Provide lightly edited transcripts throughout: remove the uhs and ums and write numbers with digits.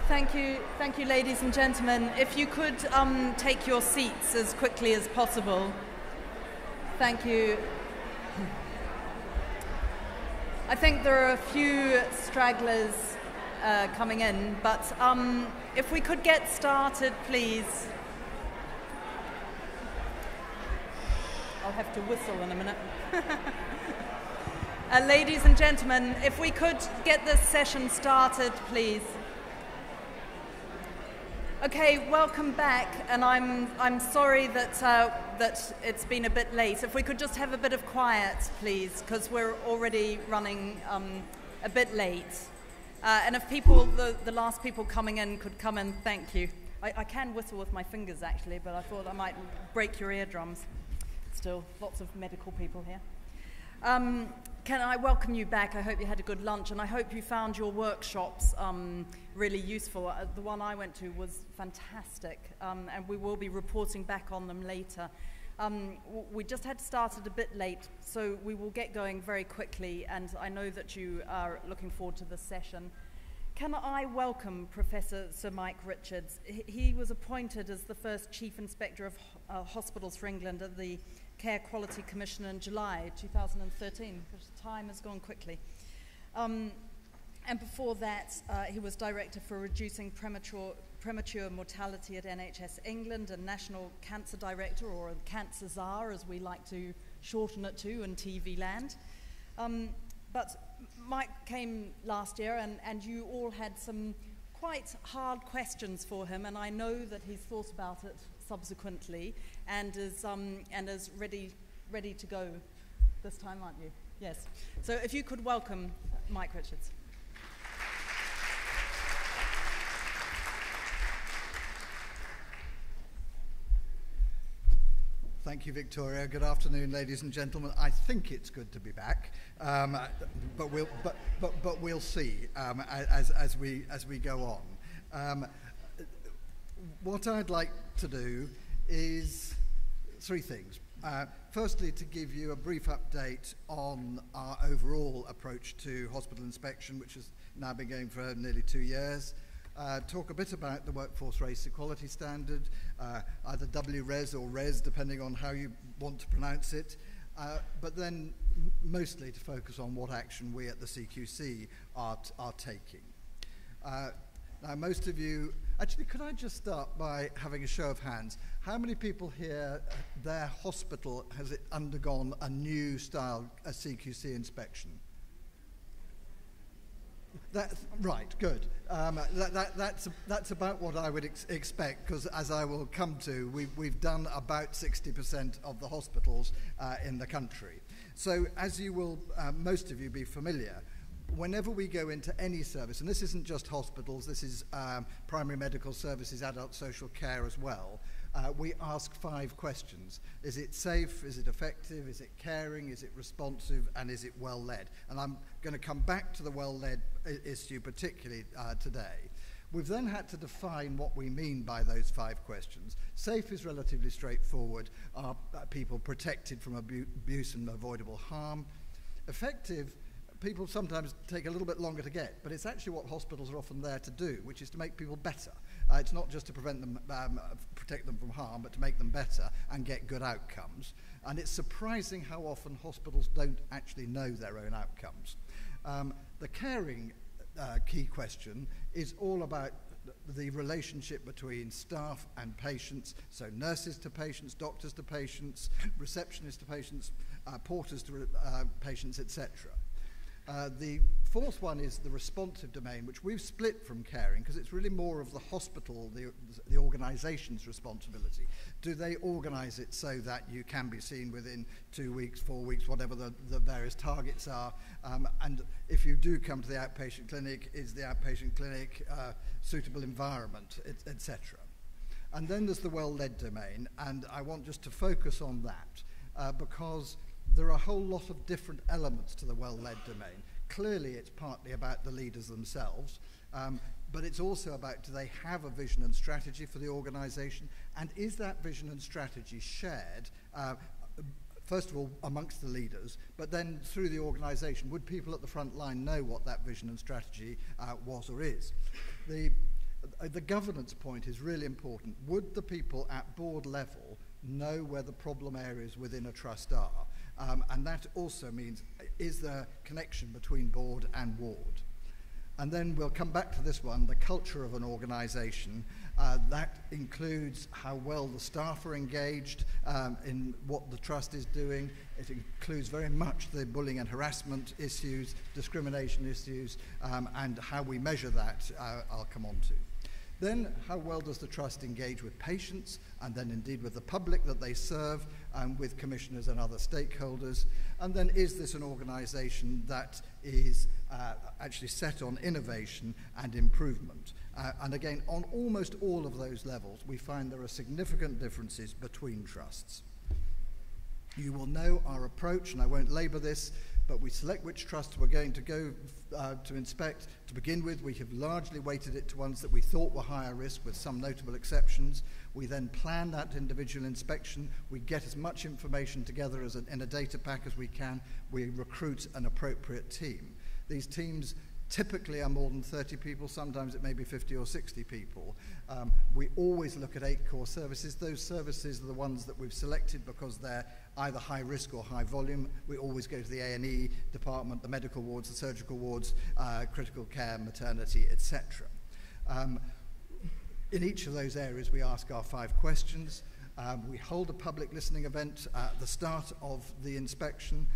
Thank you, ladies and gentlemen. If you could take your seats as quickly as possible. Thank you. I think there are a few stragglers coming in, but if we could get started, please. I'll have to whistle in a minute. Ladies and gentlemen, if we could get this session started, please. Okay, welcome back, and I'm sorry that it's been a bit late. If we could just have a bit of quiet, please, because we're already running a bit late. And if the last people coming in could come in, thank you. I can whistle with my fingers actually, but I thought I might break your eardrums. Still, lots of medical people here. Can I welcome you back? I hope you had a good lunch, and I hope you found your workshops really useful. The one I went to was fantastic, and we will be reporting back on them later. We just had started a bit late, so we will get going very quickly, and I know that you are looking forward to this session. Can I welcome Professor Sir Mike Richards? He was appointed as the first Chief Inspector of Hospitals for England at the Care Quality Commission in July 2013, because time has gone quickly. And before that, he was Director for Reducing Premature Mortality at NHS England and National Cancer Director, or Cancer Czar, as we like to shorten it to in TV land. But Mike came last year, and you all had some quite hard questions for him, and I know that he's thought about it subsequently and is ready to go this time, aren't you? Yes. So if you could welcome Mike Richards. Thank you, Victoria. Good afternoon, ladies and gentlemen. I think it's good to be back, but we'll see as we go on. What I'd like to do is three things. Firstly, to give you a brief update on our overall approach to hospital inspection, which has now been going for nearly 2 years. Talk a bit about the Workforce Race Equality Standard, either WRES or RES, depending on how you want to pronounce it, but then mostly to focus on what action we at the CQC are taking. Now, most of you, actually, could I just start by having a show of hands? How many people here, their hospital, has it undergone a new style, a CQC inspection? Right, good. That's about what I would expect, because as I will come to, we've done about 60% of the hospitals in the country. So as you will, most of you be familiar, whenever we go into any service, and this isn't just hospitals, this is primary medical services, adult social care as well, we ask 5 questions. Is it safe? Is it effective? Is it caring? Is it responsive? And is it well-led? And I'm going to come back to the well-led issue particularly today. We've then had to define what we mean by those 5 questions. Safe is relatively straightforward. Are people protected from abuse and avoidable harm? Effective, people sometimes take a little bit longer to get, but it's actually what hospitals are often there to do, which is to make people better. It's not just to protect them from harm, but to make them better and get good outcomes. And it's surprising how often hospitals don't actually know their own outcomes. The caring key question is all about the relationship between staff and patients, so nurses to patients, doctors to patients, receptionists to patients, porters to patients, etc. The 4th one is the responsive domain, which we've split from caring because it's really more of the hospital, the organisation's responsibility. Do they organise it so that you can be seen within 2 weeks, 4 weeks, whatever the various targets are? And if you do come to the outpatient clinic, is the outpatient clinic suitable environment, etc. And then there's the well-led domain, and I want just to focus on that because there are a whole lot of different elements to the well-led domain. Clearly, it's partly about the leaders themselves, but it's also about, do they have a vision and strategy for the organisation, and is that vision and strategy shared, first of all, amongst the leaders, but then through the organisation? Would people at the front line know what that vision and strategy was or is? the governance point is really important. Would the people at board level know where the problem areas within a trust are? And that also means, is there connection between board and ward? And then we'll come back to this one, the culture of an organisation. That includes how well the staff are engaged in what the trust is doing. It includes very much the bullying and harassment issues, discrimination issues, and how we measure that, I'll come on to. Then, how well does the trust engage with patients, and then indeed with the public that they serve, and with commissioners and other stakeholders? And then, is this an organisation that is actually set on innovation and improvement? And again, on almost all of those levels, we find there are significant differences between trusts. You will know our approach, and I won't labour this, but we select which trusts we're going to go to inspect. To begin with, we have largely weighted it to ones that we thought were higher risk, with some notable exceptions. We then plan that individual inspection. We get as much information together in a data pack as we can. We recruit an appropriate team. These teams typically are more than 30 people, sometimes it may be 50 or 60 people. We always look at 8 core services. Those services are the ones that we've selected because they're either high risk or high volume. We always go to the A&E department, the medical wards, the surgical wards, critical care, maternity, etc. In each of those areas, we ask our 5 questions. We hold a public listening event at the start of the inspection.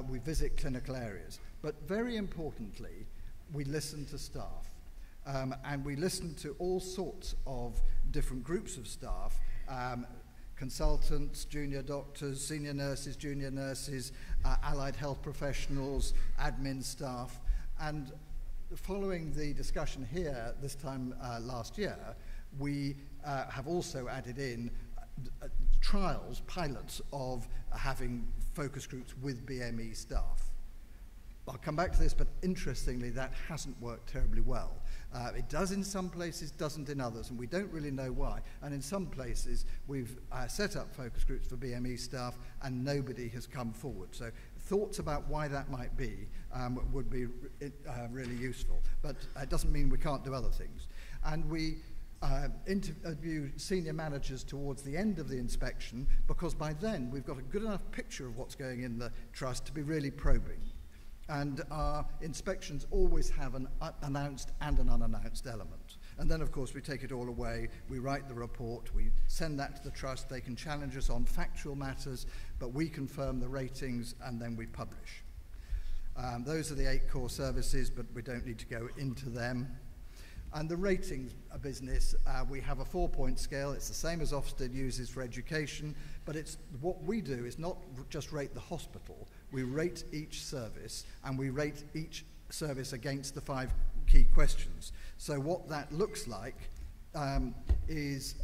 We visit clinical areas. But very importantly, we listen to staff. And we listen to all sorts of different groups of staff, consultants, junior doctors, senior nurses, junior nurses, allied health professionals, admin staff. And following the discussion here this time last year, we have also added in trials, pilots of having focus groups with BME staff. I'll come back to this, but interestingly, that hasn't worked terribly well. It does in some places, doesn't in others, and we don't really know why. And in some places, we've set up focus groups for BME staff, and nobody has come forward. So thoughts about why that might be would be really useful. But it doesn't mean we can't do other things. And we interview senior managers towards the end of the inspection, because by then we've got a good enough picture of what's going in the trust to be really probing. And our inspections always have an announced and an unannounced element. And then, of course, we take it all away, we write the report, we send that to the trust, they can challenge us on factual matters, but we confirm the ratings, and then we publish. Those are the 8 core services, but we don't need to go into them. And the ratings business, we have a 4-point scale. It's the same as Ofsted uses for education, but it's what we do is not just rate the hospital. We rate each service, and we rate each service against the 5 key questions. So what that looks like is,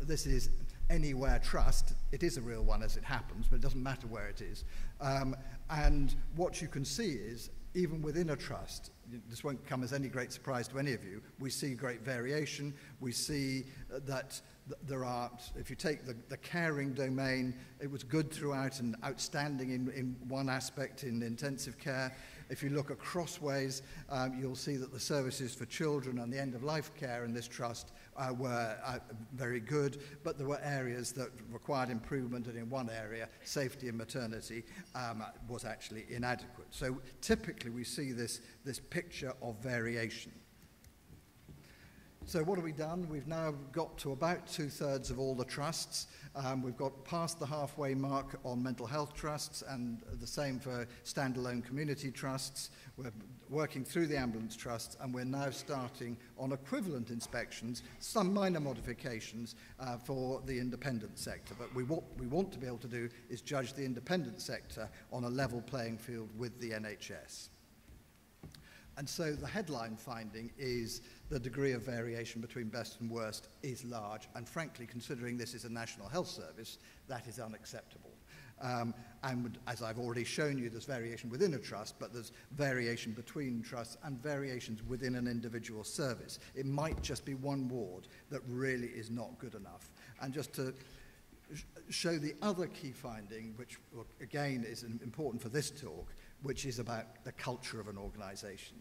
this is Anywhere Trust. It is a real one as it happens, but it doesn't matter where it is. And what you can see is, even within a trust, this won't come as any great surprise to any of you, we see great variation. We see that there are, if you take the caring domain, it was good throughout and outstanding in one aspect in intensive care. If you look across ways, you'll see that the services for children and the end-of-life care in this trust were very good, but there were areas that required improvement, and in one area, safety and maternity, was actually inadequate. So typically we see this picture of variation. So what have we done? We've now got to about 2/3 of all the trusts. We've got past the halfway mark on mental health trusts, and the same for standalone community trusts. We're working through the ambulance trusts, and we're now starting on equivalent inspections, some minor modifications for the independent sector. But what we want to be able to do is judge the independent sector on a level playing field with the NHS. And so the headline finding is the degree of variation between best and worst is large, and frankly, considering this is a national health service, that is unacceptable. And as I've already shown you, there's variation within a trust, but there's variation between trusts and variations within an individual service. It might just be one ward that really is not good enough. And just to show the other key finding, which again is important for this talk, which is about the culture of an organisation.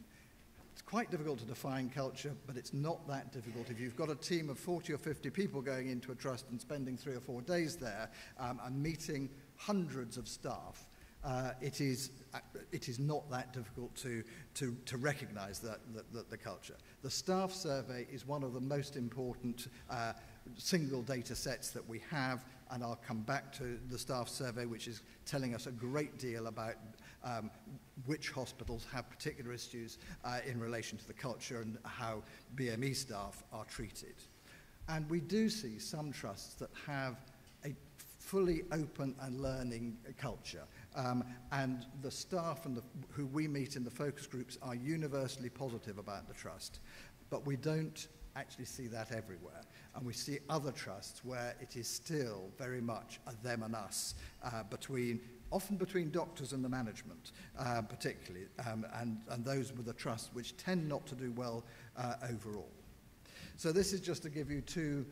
quite difficult to define culture, but it's not that difficult. If you've got a team of 40 or 50 people going into a trust and spending 3 or 4 days there and meeting hundreds of staff, it is not that difficult to recognise the culture. The staff survey is one of the most important single data sets that we have, and I'll come back to the staff survey, which is telling us a great deal about which hospitals have particular issues in relation to the culture and how BME staff are treated. And we do see some trusts that have a fully open and learning culture. And the staff and who we meet in the focus groups are universally positive about the trust. But we don't actually see that everywhere. And we see other trusts where it is still very much a them and us, often between doctors and the management, particularly, and those with the trusts which tend not to do well overall. So this is just to give you 2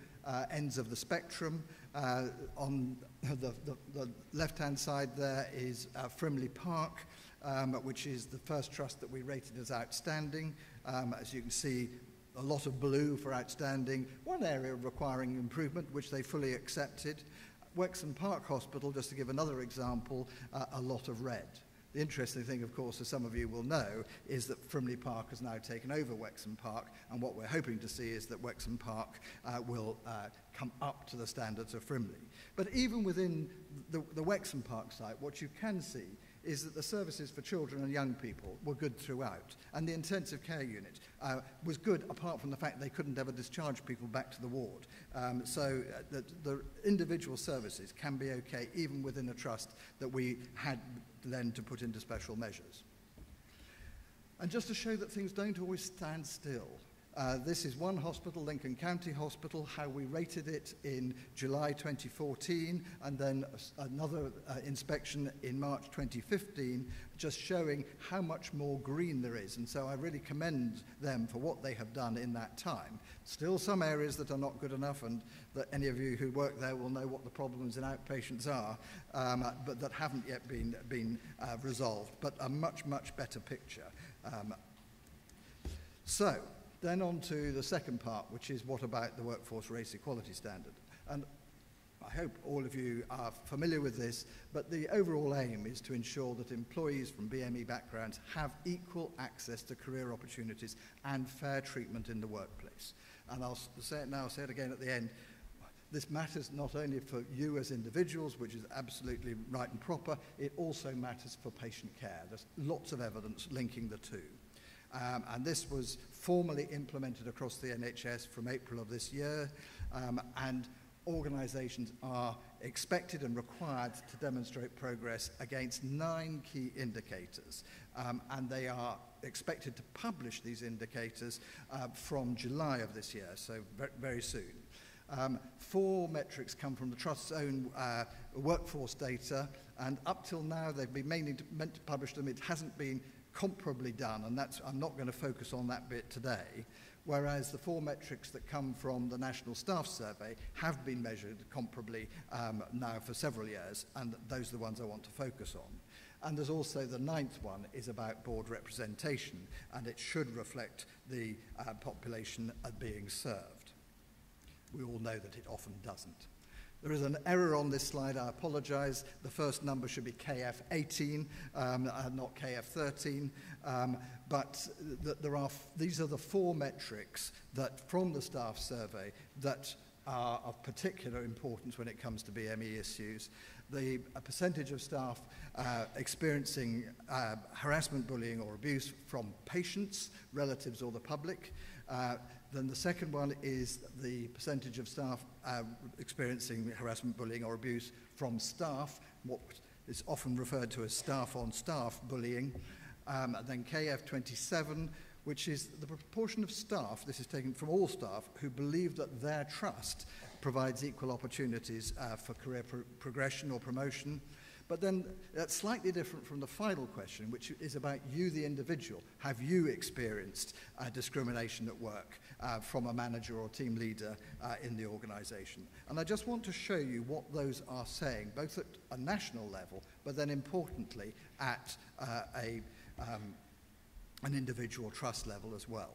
ends of the spectrum. On the left-hand side there is Frimley Park, which is the first trust that we rated as outstanding. As you can see, a lot of blue for outstanding, one area requiring improvement, which they fully accepted. Wexham Park Hospital, just to give another example, a lot of red. The interesting thing, of course, as some of you will know, is that Frimley Park has now taken over Wexham Park, and what we're hoping to see is that Wexham Park will come up to the standards of Frimley. But even within the Wexham Park site, what you can see is that the services for children and young people were good throughout, and the intensive care unit was good apart from the fact they couldn't ever discharge people back to the ward. So the individual services can be okay even within a trust that we had then to put into special measures. And just to show that things don't always stand still, this is one hospital, Lincoln County Hospital, how we rated it in July 2014, and then another inspection in March 2015, just showing how much more green there is. And so I really commend them for what they have done in that time. Still some areas that are not good enough, and that any of you who work there will know what the problems in outpatients are, but that haven't yet been resolved, but a much, much better picture. So, then on to the second part, which is what about the workforce race equality standard? And I hope all of you are familiar with this, but the overall aim is to ensure that employees from BME backgrounds have equal access to career opportunities and fair treatment in the workplace. And I'll say it now, I'll say it again at the end. This matters not only for you as individuals, which is absolutely right and proper, it also matters for patient care. There's lots of evidence linking the two. And this was formally implemented across the NHS from April of this year, and organisations are expected and required to demonstrate progress against 9 key indicators, and they are expected to publish these indicators from July of this year, so very soon. 4 metrics come from the Trust's own workforce data, and up till now they've been meant to publish them. It hasn't been comparably done, and I'm not going to focus on that bit today, whereas the 4 metrics that come from the National Staff Survey have been measured comparably now for several years, and those are the ones I want to focus on. And there's also the 9th one is about board representation, and it should reflect the population being served. We all know that it often doesn't. There is an error on this slide, I apologise. The first number should be KF18, not KF13. But these are the 4 metrics that, from the staff survey, that are of particular importance when it comes to BME issues. The percentage of staff experiencing harassment, bullying or abuse from patients, relatives or the public. Then the second one is the percentage of staff experiencing harassment, bullying or abuse from staff, what is often referred to as staff-on-staff bullying. Then KF27, which is the proportion of staff, this is taken from all staff, who believe that their trust provides equal opportunities for career progression or promotion. But then that's slightly different from the final question, which is about you, the individual. Have you experienced discrimination at work from a manager or team leader in the organisation? And I just want to show you what those are saying, both at a national level, but then importantly at an individual trust level as well.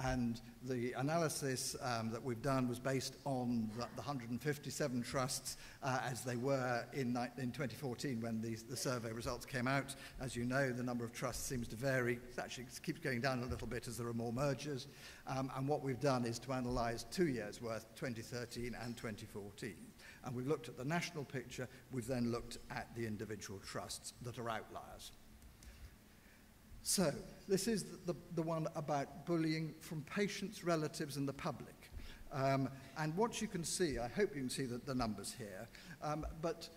And the analysis that we've done was based on the 157 trusts as they were in 2014 when the survey results came out. As you know, the number of trusts seems to vary. It actually keeps going down a little bit as there are more mergers. And what we've done is to analyse 2 years' worth, 2013 and 2014. And we've looked at the national picture. We've then looked at the individual trusts that are outliers. So, this is the one about bullying from patients, relatives and the public. And what you can see, I hope you can see the numbers here, but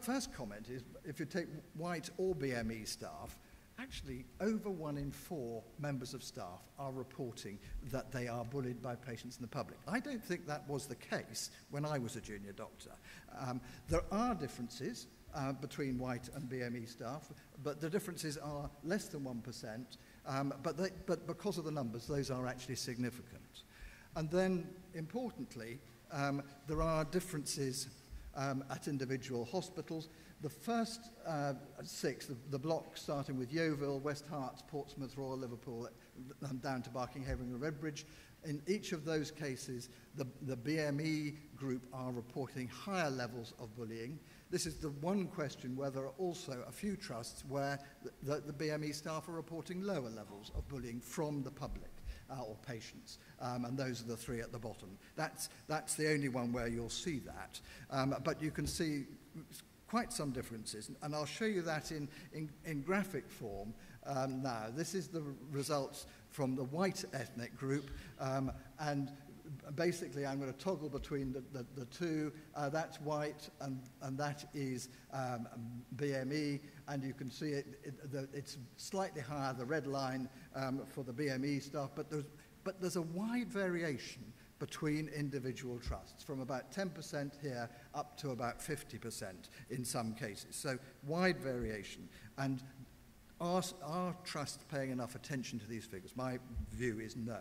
first comment is if you take white or BME staff, actually over 1 in 4 members of staff are reporting that they are bullied by patients in the public. I don't think that was the case when I was a junior doctor. There are differences between white and BME staff, but the differences are less than 1%, but because of the numbers, those are actually significant. And then, importantly, there are differences at individual hospitals. The first 6, the block starting with Yeovil, West Herts, Portsmouth, Royal Liverpool, down to Barking-Havering and Redbridge, in each of those cases, the BME group are reporting higher levels of bullying. This is the one question where there are also a few trusts where the BME staff are reporting lower levels of bullying from the public or patients, and those are the 3 at the bottom. That's the only one where you'll see that, but you can see quite some differences, and I'll show you that in graphic form now. This is the results from the white ethnic group, and basically I'm going to toggle between the two. That's white and that is BME, and you can see it's slightly higher, the red line for the BME staff, but there's a wide variation between individual trusts, from about 10% here up to about 50% in some cases. So wide variation. And are trusts paying enough attention to these figures? My view is no.